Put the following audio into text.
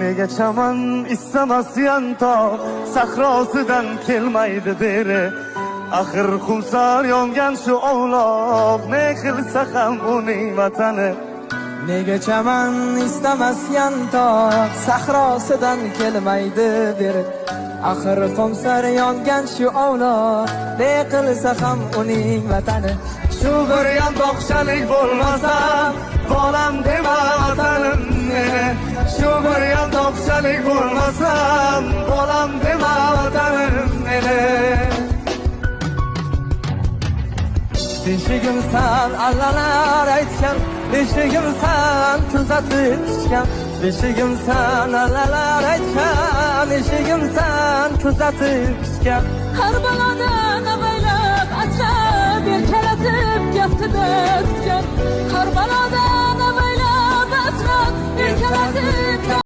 Nega chaman istamas yantoq sahrosidan kelmaydi beri. Axir xumsor yongan shu ovloq, ne qilsa ham uning vatani. Nega chaman istamas yantoq sahrosidan kelmaydi beri. Axir xumsor yongan shu ovloq, ne qilsa ham uning vatani. Shu bir yantoqchalik bo'lmasam, bolam dema vatanim meni. Shu bir yantoqchalik bo'lmasam, bolam dema vatanim meni. Beshigimsan allalar aytgan, beshigimsan kuzatib tushgan. Beshigimsan allalar aytgan, beshigimsan kuzatib tushgan. Har balodan avaylab asrab erkalatib kaftida tutgan. Har balodan avaylab asrab erkalatib